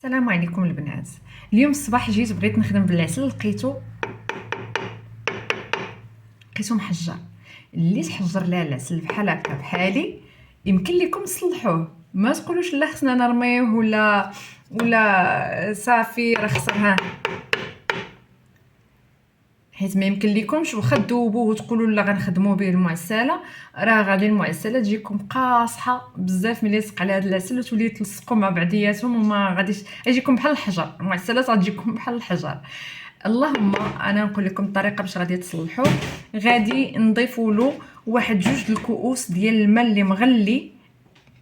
السلام عليكم البنات. اليوم الصباح جيت بغيت نخدم بالعسل، لقيتو محجر. اللي تحجر لها العسل بحال هكا بحالي يمكن لكم تصلحوه، ما تقولوش لا خصنا نرميوه ولا صافي راه خسرها، حيت ما يمكن لكمش واخا تذوبوه وتقولوا لا غنخدموا به المعسله، راه غادي المعسله تجيكم قاصحه بزاف ملي تسق على هذا العسل وتولي تلصقوا مع بعضياتهم وما غاديش يجيكم بحال الحجر. المعسلات غتجيكم بحال الحجر. اللهم انا نقول لكم الطريقه باش غادي تصلحوه. غادي نضيفوا له واحد 2 الكؤوس ديال الماء اللي مغلي.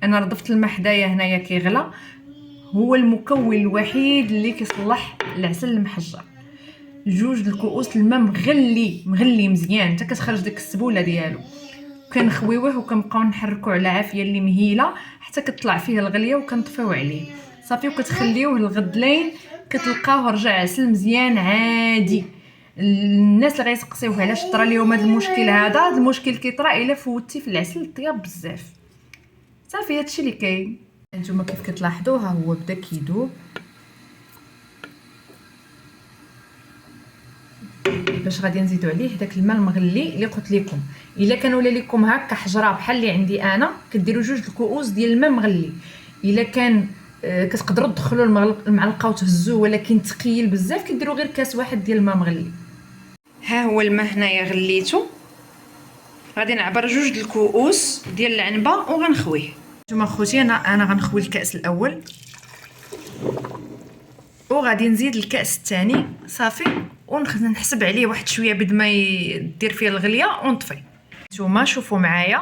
انا ضفت الماء حدايا هنايا كيغلى، هو المكون الوحيد اللي كيصلح العسل المحجر. 2 الكؤوس الماء مغلي مزيان حتى كتخرج ديك السبوله ديالو، كنخويوه وكنبقاو نحركوا على عافيه اللي مهيله حتى كتطلع فيه الغليه وكنطفيو عليه صافي، وكتخليوه الغدلين كتلقاوه رجع عسل مزيان عادي. الناس اللي غيسقسيوه علاش طرا ليهم هذا المشكل، هذا المشكل كيطرا الا فوتي في العسل الطياب بزاف. صافي هادشي اللي كاين. نتوما كيف كتلاحظوا ها هو بدا كيدوب. باش غادي نزيدو عليه داك الماء المغلي اللي قلت لكم. الا كان ولا لكم هكا حجره بحال اللي عندي انا، كديروا 2 الكؤوس ديال الماء مغلي. الا كان كتقدروا تدخلوا المعلقه وتهزوه ولكن ثقيل بزاف، كديروا غير كاس واحد ديال الماء مغلي. ها هو الماء هنايا غليته، غادي نعبر 2 الكؤوس ديال العنبه وغنخويه. نتوما خوتي انا غنخوي الكاس الاول وغادي نزيد الكاس الثاني صافي، ونحسب عليه واحد شويه بد ما يدير فيه الغليه ونطفي. نتوما شوفوا معايا،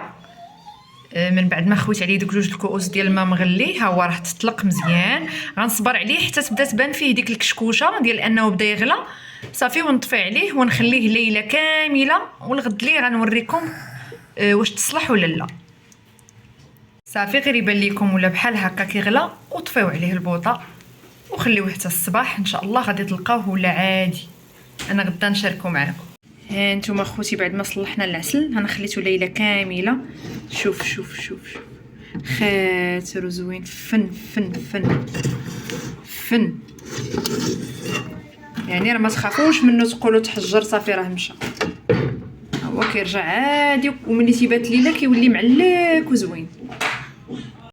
من بعد ما خويت عليه دوك 2 الكؤوس ديال الماء مغلي ها هو راه تطلق مزيان. غنصبر عليه حتى تبدا تبان فيه ديك الكشكوشه ديال انه بدا يغلى صافي، ونطفي عليه ونخليه ليله كامله، والغد لي غنوريكم واش تصلح ولا لا. صافي غير يبان لكم ولا بحال هكا كيغلى وطفيو عليه البوطه وخليوه حتى الصباح، ان شاء الله غادي تلقاوه ولا عادي. انا غدا نشاركو معكم. ها نتوما خوتي بعد ما صلحنا العسل انا خليته ليله كامله. شوف شوف شوف شوف خاطر زوين، فن فن فن فن، يعني راه ما تخافوش منه تقولوا تحجر صافي راه مشى، هو كيرجع عادي وملي تيبات ليله كيولي معلك وزوين.